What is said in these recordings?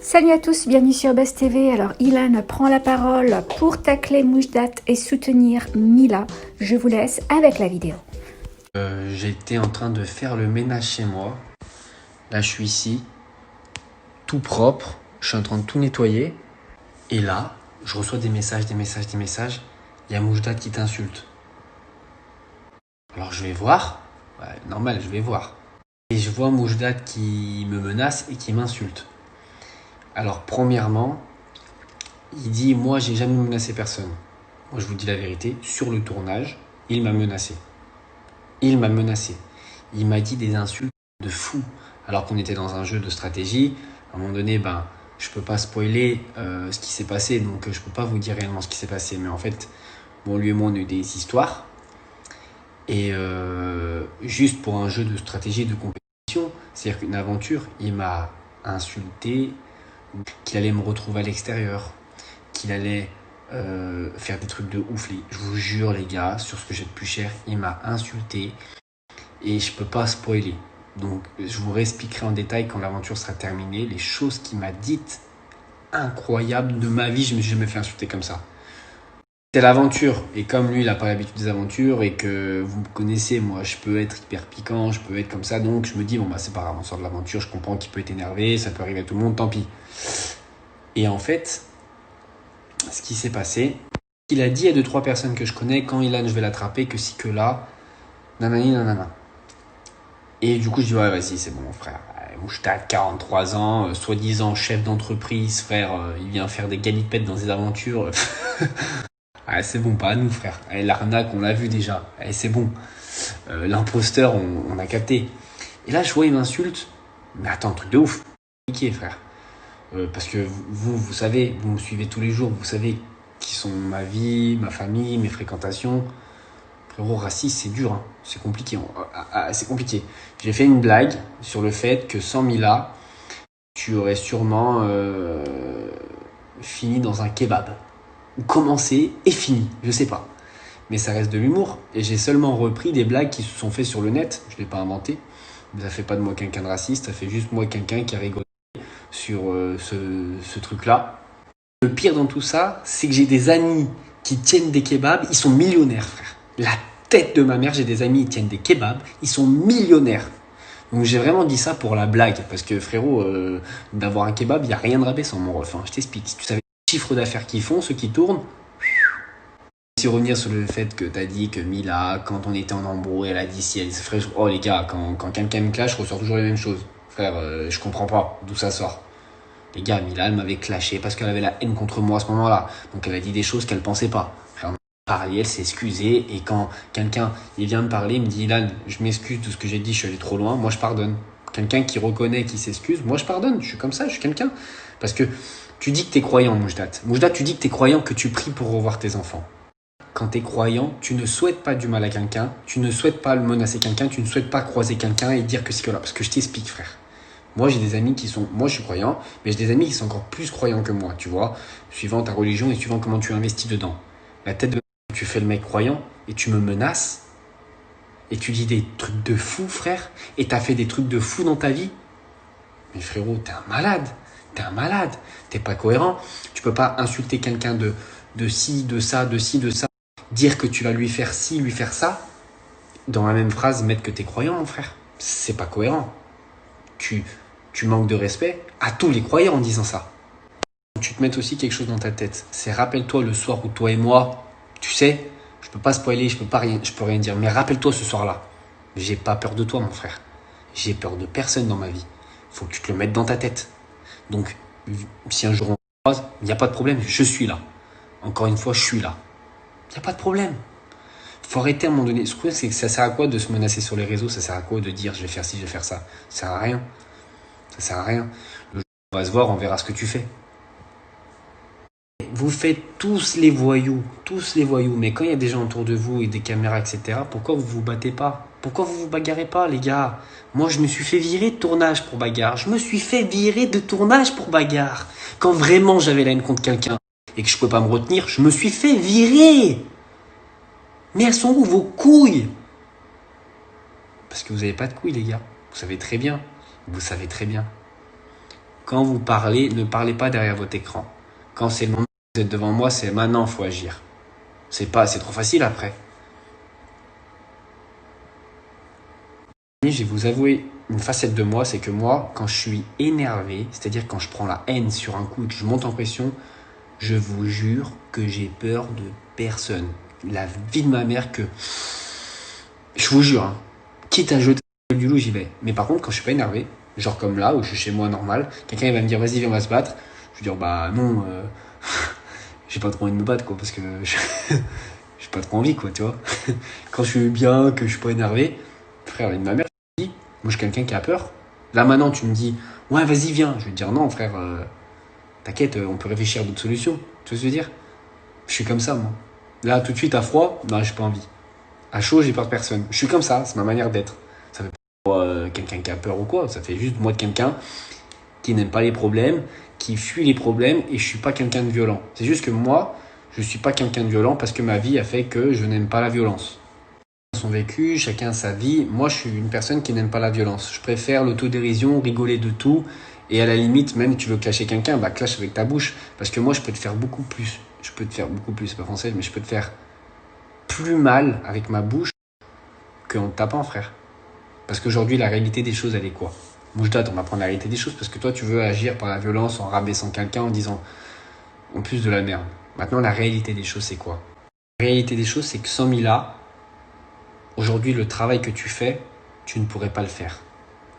Salut à tous, bienvenue sur Buzz TV. Alors Ilan prend la parole pour tacler Moujdat et soutenir Mila. Je vous laisse avec la vidéo. J'étais en train de faire le ménage chez moi. Là, je suis ici, tout propre. Je suis en train de tout nettoyer. Et là, je reçois des messages. Il y a Moujdat qui t'insulte. Alors, je vais voir. Ouais, normal, je vais voir. Et je vois Moujdat qui me menace et qui m'insulte. Alors, premièrement, il dit « Moi, j'ai jamais menacé personne. » Moi, je vous dis la vérité. Sur le tournage, il m'a menacé. Il m'a dit des insultes de fou. Alors qu'on était dans un jeu de stratégie. À un moment donné, je peux pas spoiler ce qui s'est passé. Donc, je peux pas vous dire réellement ce qui s'est passé. Mais en fait, lui et moi, on a eu des histoires. Et juste pour un jeu de stratégie, de compétition, c'est-à-dire qu'une aventure, il m'a insulté, qu'il allait me retrouver à l'extérieur, qu'il allait faire des trucs de ouf. Je vous jure, les gars, sur ce que j'ai de plus cher, il m'a insulté et je peux pas spoiler. Donc, je vous réexpliquerai en détail quand l'aventure sera terminée les choses qu'il m'a dites incroyables de ma vie. Je me suis jamais fait insulter comme ça. C'est l'aventure, et comme lui il n'a pas l'habitude des aventures et que vous me connaissez, moi je peux être hyper piquant, je peux être comme ça, donc je me dis c'est pas grave, on sort de l'aventure, je comprends qu'il peut être énervé, ça peut arriver à tout le monde, tant pis. Et en fait, ce qui s'est passé, il a dit à 2-3 personnes que je connais, quand Ilan je vais l'attraper, que si que là, nanani nanana. Et du coup je dis ouais vas-y c'est bon frère, Moujdat 43 ans, soi-disant chef d'entreprise, frère, il vient faire des galipettes dans des aventures. Ah, c'est bon, pas à nous, frère. L'arnaque, on l'a vu déjà. C'est bon. L'imposteur, on a capté. Et là, je vois, il m'insulte. Mais attends, truc de ouf. Compliqué, frère. Parce que vous savez, vous me suivez tous les jours. Vous savez qui sont ma vie, ma famille, mes fréquentations. Frérot, raciste, c'est dur. Hein. C'est compliqué. C'est compliqué. J'ai fait une blague sur le fait que sans Mila, tu aurais sûrement fini dans un kebab. Ou commencé et fini, je sais pas. Mais ça reste de l'humour. Et j'ai seulement repris des blagues qui se sont faites sur le net. Je l'ai pas inventé. Ça fait pas de moi quelqu'un de raciste, ça fait juste moi quelqu'un qui a rigolé sur ce truc-là. Le pire dans tout ça, c'est que j'ai des amis qui tiennent des kebabs, ils sont millionnaires, frère. La tête de ma mère, j'ai des amis qui tiennent des kebabs, ils sont millionnaires. Donc j'ai vraiment dit ça pour la blague, parce que frérot, d'avoir un kebab, il n'y a rien de rabaissant mon ref. Je t'explique, si tu savais le chiffre d'affaires qu'ils font, ceux qui tournent. Si revenir sur le fait que t'as dit que Mila, quand on était en embrouille, elle a dit si elle frère, oh les gars, quand quelqu'un me clash, je ressors toujours les mêmes choses. Frère, je comprends pas d'où ça sort. Les gars, Mila, elle m'avait clashé parce qu'elle avait la haine contre moi à ce moment-là. Donc elle a dit des choses qu'elle pensait pas. Frère, on a parlé, elle s'est excusée. Et quand quelqu'un il vient me parler, il me dit Ilan, je m'excuse de ce que j'ai dit, je suis allé trop loin, moi je pardonne. Quelqu'un qui reconnaît, qui s'excuse, moi je pardonne. Je suis comme ça, je suis quelqu'un. Parce que tu dis que t'es croyant, Moujdat. Moujdat, tu dis que t'es croyant, que tu pries pour revoir tes enfants. Quand tu es croyant, tu ne souhaites pas du mal à quelqu'un, tu ne souhaites pas le menacer quelqu'un, tu ne souhaites pas croiser quelqu'un et dire que c'est que là. Parce que je t'explique, frère. Moi, j'ai des amis qui sont... Moi, je suis croyant, mais j'ai des amis qui sont encore plus croyants que moi, tu vois, suivant ta religion et suivant comment tu investis dedans. La tête de... Tu fais le mec croyant et tu me menaces et tu dis des trucs de fou, frère, et t'as fait des trucs de fou dans ta vie. Mais frérot, t'es un malade. T'es un malade. T'es pas cohérent. Tu peux pas insulter quelqu'un de ci, de ça, de ci, de ça. Dire que tu vas lui faire ci, lui faire ça, dans la même phrase, mettre que t'es croyant, mon frère. C'est pas cohérent. Tu manques de respect à tous les croyants en disant ça. Tu te mets aussi quelque chose dans ta tête. C'est rappelle-toi le soir où toi et moi, tu sais, je peux pas spoiler, je peux rien dire, mais rappelle-toi ce soir-là. J'ai pas peur de toi, mon frère. J'ai peur de personne dans ma vie. Faut que tu te le mettes dans ta tête. Donc, si un jour on se croise, il n'y a pas de problème, je suis là. Encore une fois, je suis là. Il n'y a pas de problème. Faut arrêter à un moment donné. Ce problème, c'est que ça sert à quoi de se menacer sur les réseaux? Ça sert à quoi de dire je vais faire ci, je vais faire ça? Ça sert à rien. Ça sert à rien. Le jour où on va se voir, on verra ce que tu fais. Vous faites tous les voyous, mais quand il y a des gens autour de vous et des caméras, etc., pourquoi vous vous battez pas? Pourquoi vous vous bagarrez pas, les gars? Moi, je me suis fait virer de tournage pour bagarre. Quand vraiment j'avais la haine contre quelqu'un et que je ne pouvais pas me retenir, je me suis fait virer. Mais elles sont où vos couilles? Parce que vous n'avez pas de couilles, les gars. Vous savez très bien. Quand vous parlez, ne parlez pas derrière votre écran. Quand c'est le moment où vous êtes devant moi, c'est maintenant qu'il faut agir. C'est trop facile après. Je vais vous avouer une facette de moi, c'est que moi, quand je suis énervé, c'est-à-dire quand je prends la haine sur un coup et que je monte en pression, je vous jure que j'ai peur de personne. La vie de ma mère que... Je vous jure, hein, quitte à jeter la gueule du loup, j'y vais. Mais par contre, quand je suis pas énervé, genre comme là, où je suis chez moi normal, quelqu'un il va me dire vas-y viens on va se battre, je vais dire bah non, j'ai pas trop envie de me battre quoi, parce que j'ai pas trop envie quoi, tu vois. Quand je suis bien, que je suis pas énervé, frère, la vie de ma mère, je dis, moi je suis quelqu'un qui a peur. Là maintenant tu me dis ouais vas-y viens, je vais te dire non frère, t'inquiète, on peut réfléchir à d'autres solutions, tu vois ce que je veux dire. Je suis comme ça moi. Là tout de suite à froid, bah j'ai pas envie. À chaud, j'ai peur de personne. Je suis comme ça, c'est ma manière d'être. Ça fait pas quelqu'un qui a peur ou quoi. Ça fait juste moi de quelqu'un qui n'aime pas les problèmes, qui fuit les problèmes et je suis pas quelqu'un de violent. C'est juste que moi, je suis pas quelqu'un de violent parce que ma vie a fait que je n'aime pas la violence. Son vécu, chacun sa vie. Moi, je suis une personne qui n'aime pas la violence. Je préfère l'autodérision, rigoler de tout. Et à la limite, même tu veux clasher quelqu'un, bah clash avec ta bouche. Parce que moi, je peux te faire beaucoup plus. C'est pas français, mais je peux te faire plus mal avec ma bouche qu'en te tapant, frère. Parce qu'aujourd'hui, la réalité des choses, elle est quoi? Moujdat, on va prendre la réalité des choses parce que toi, tu veux agir par la violence en rabaissant quelqu'un en disant en plus de la merde. Maintenant, la réalité des choses, c'est quoi? La réalité des choses, c'est que sans Mila, aujourd'hui, le travail que tu fais, tu ne pourrais pas le faire.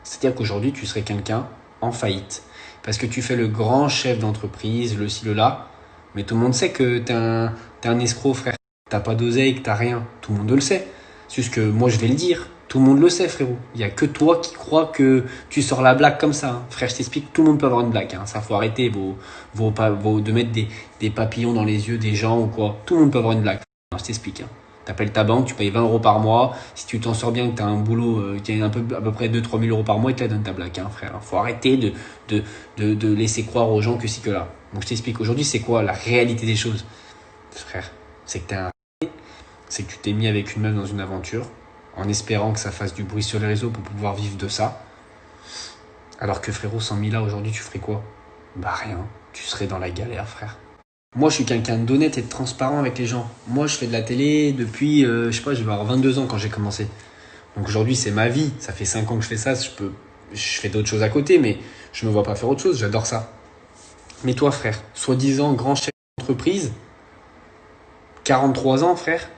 C'est-à-dire qu'aujourd'hui, tu serais quelqu'un en faillite. Parce que tu fais le grand chef d'entreprise, le ci, le là, mais tout le monde sait que t'es un escroc, frère. T'as pas d'oseille, que t'as rien. Tout le monde le sait. C'est juste que moi, je vais le dire. Tout le monde le sait, frérot. Il y a que toi qui crois que tu sors la blague comme ça. Hein. Frère, je t'explique, tout le monde peut avoir une blague. Hein. Ça, faut arrêter de mettre des papillons dans les yeux des gens ou quoi. Tout le monde peut avoir une blague. Je t'explique. Hein. T'appelles ta banque, tu payes 20 € par mois. Si tu t'en sors bien, que t'as un boulot qui est à peu près 2-3 000 € par mois, ils te la donnent ta blague, hein, frère. Faut arrêter de laisser croire aux gens que si que là. Donc je t'explique. Aujourd'hui, c'est quoi la réalité des choses, frère? C'est que c'est que tu t'es mis avec une meuf dans une aventure en espérant que ça fasse du bruit sur les réseaux pour pouvoir vivre de ça. Alors que frérot, sans Mila, aujourd'hui, tu ferais quoi? Bah rien, tu serais dans la galère, frère. Moi, je suis quelqu'un d'honnête et de transparent avec les gens. Moi, je fais de la télé depuis, je sais pas, je vais avoir 22 ans quand j'ai commencé. Donc aujourd'hui, c'est ma vie. Ça fait 5 ans que je fais ça. Je fais d'autres choses à côté, mais je me vois pas faire autre chose. J'adore ça. Mais toi, frère, soi-disant grand chef d'entreprise, 43 ans, frère.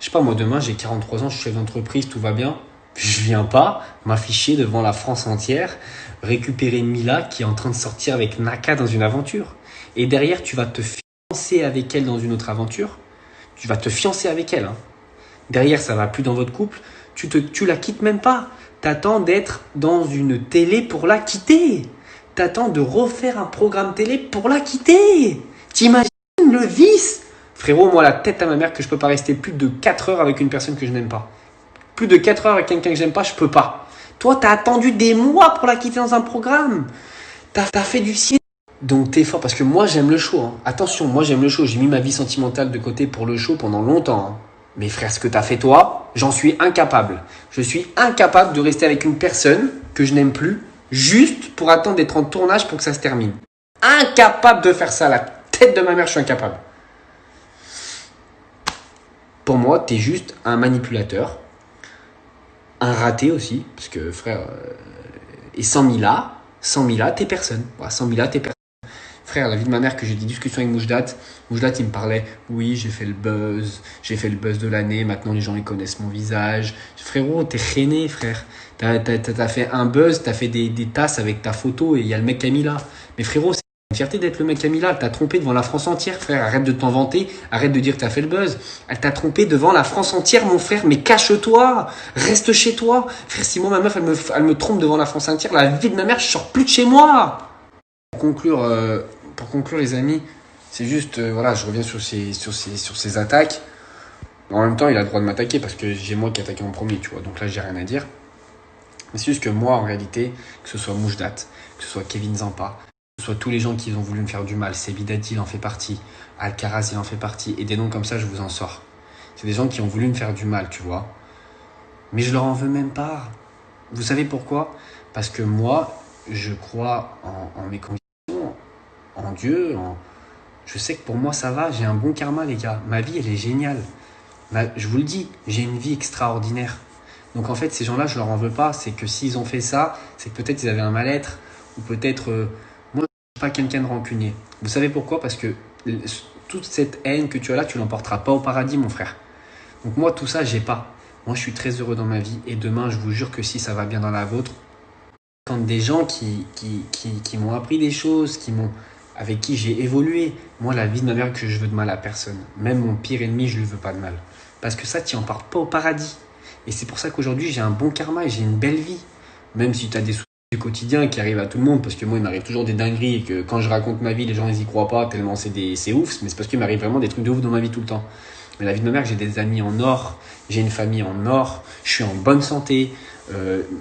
Je sais pas, moi, demain, j'ai 43 ans, je suis chef d'entreprise, tout va bien. Je viens pas m'afficher devant la France entière, récupérer Mila qui est en train de sortir avec Naka dans une aventure. Et derrière, tu vas te fiancer avec elle dans une autre aventure. Tu vas te fiancer avec elle. Hein. Derrière, ça va plus dans votre couple. Tu la quittes même pas. T'attends d'être dans une télé pour la quitter. T'attends de refaire un programme télé pour la quitter. T'imagines le vice? Frérot, moi, la tête à ma mère que je peux pas rester plus de 4 heures avec une personne que je n'aime pas. Plus de 4 heures avec quelqu'un que j'aime pas, je peux pas. Toi, t'as attendu des mois pour la quitter dans un programme. T'as fait du ciel. Donc t'es fort parce que moi j'aime le show. Hein. Attention, moi j'aime le show. J'ai mis ma vie sentimentale de côté pour le show pendant longtemps. Hein. Mais frère, ce que t'as fait toi, j'en suis incapable. Je suis incapable de rester avec une personne que je n'aime plus juste pour attendre d'être en tournage pour que ça se termine. Incapable de faire ça. La tête de ma mère, je suis incapable. Pour moi, t'es juste un manipulateur. Un raté aussi. Parce que frère, et sans Mila, t'es personne. Voilà, sans Mila, t'es personne. Frère, la vie de ma mère, que j'ai des discussions avec Moujdat, il me parlait, oui, j'ai fait le buzz de l'année, maintenant les gens ils connaissent mon visage. Frérot, t'es rené, frère. T'as fait un buzz, t'as fait des tasses avec ta photo et il y a le mec Camila. Mais frérot, c'est une fierté d'être le mec Camila. T'as trompé devant la France entière, frère. Arrête de t'en vanter, arrête de dire que t'as fait le buzz. Elle t'a trompé devant la France entière, mon frère, mais cache-toi, reste chez toi. Frère, si moi, ma meuf, elle me trompe devant la France entière, la vie de ma mère, je sors plus de chez moi. Pour conclure, les amis, c'est juste, voilà, je reviens sur ces attaques. En même temps, il a le droit de m'attaquer parce que j'ai moi qui ai attaqué en premier, tu vois. Donc là, j'ai rien à dire. Mais c'est juste que moi, en réalité, que ce soit Moujdat, que ce soit Kevin Zampa, que ce soit tous les gens qui ont voulu me faire du mal, Sebi Dati, il en fait partie, Alcaraz, il en fait partie, et des noms comme ça, je vous en sors. C'est des gens qui ont voulu me faire du mal, tu vois. Mais je leur en veux même pas. Vous savez pourquoi? Parce que moi, je crois en mes convictions, en Dieu, je sais que pour moi ça va, j'ai un bon karma les gars. Ma vie elle est géniale. Je vous le dis, j'ai une vie extraordinaire. Donc en fait ces gens-là je leur en veux pas, c'est que s'ils ont fait ça, c'est que peut-être ils avaient un mal-être, ou peut-être moi je suis pas quelqu'un de rancunier. Vous savez pourquoi? Parce que toute cette haine que tu as là, tu l'emporteras pas au paradis mon frère. Donc moi tout ça j'ai pas. Moi je suis très heureux dans ma vie et demain je vous jure que si ça va bien dans la vôtre, quand des gens qui m'ont appris des choses, avec qui j'ai évolué. Moi, la vie de ma mère, que je veux de mal à personne. Même mon pire ennemi, je lui veux pas de mal. Parce que ça, tu n'en parles pas au paradis. Et c'est pour ça qu'aujourd'hui, j'ai un bon karma et j'ai une belle vie. Même si tu as des soucis du quotidien qui arrivent à tout le monde, parce que moi, il m'arrive toujours des dingueries et que quand je raconte ma vie, les gens, ils y croient pas tellement c'est ouf. Mais c'est parce qu'il m'arrive vraiment des trucs de ouf dans ma vie tout le temps. Mais la vie de ma mère, j'ai des amis en or, j'ai une famille en or, je suis en bonne santé,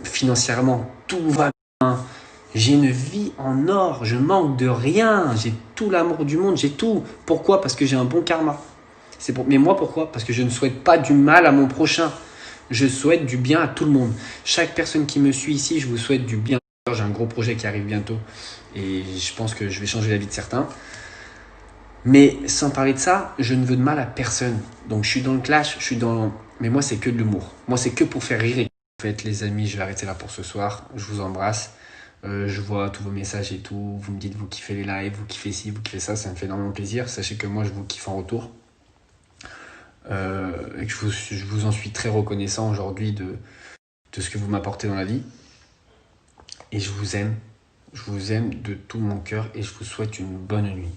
financièrement, tout va bien. J'ai une vie en or, je manque de rien, j'ai tout l'amour du monde, j'ai tout. Pourquoi? Parce que j'ai un bon karma. Mais moi, pourquoi? Parce que je ne souhaite pas du mal à mon prochain. Je souhaite du bien à tout le monde. Chaque personne qui me suit ici, je vous souhaite du bien. J'ai un gros projet qui arrive bientôt et je pense que je vais changer la vie de certains. Mais sans parler de ça, je ne veux de mal à personne. Donc je suis dans le clash, mais moi c'est que de l'humour. Moi c'est que pour faire rire. En fait les amis, je vais arrêter là pour ce soir. Je vous embrasse. Je vois tous vos messages et tout. Vous me dites vous kiffez les lives, vous kiffez ci, vous kiffez ça. Ça me fait énormément plaisir. Sachez que moi je vous kiffe en retour. Et que je vous en suis très reconnaissant aujourd'hui de ce que vous m'apportez dans la vie. Et je vous aime. Je vous aime de tout mon cœur et je vous souhaite une bonne nuit.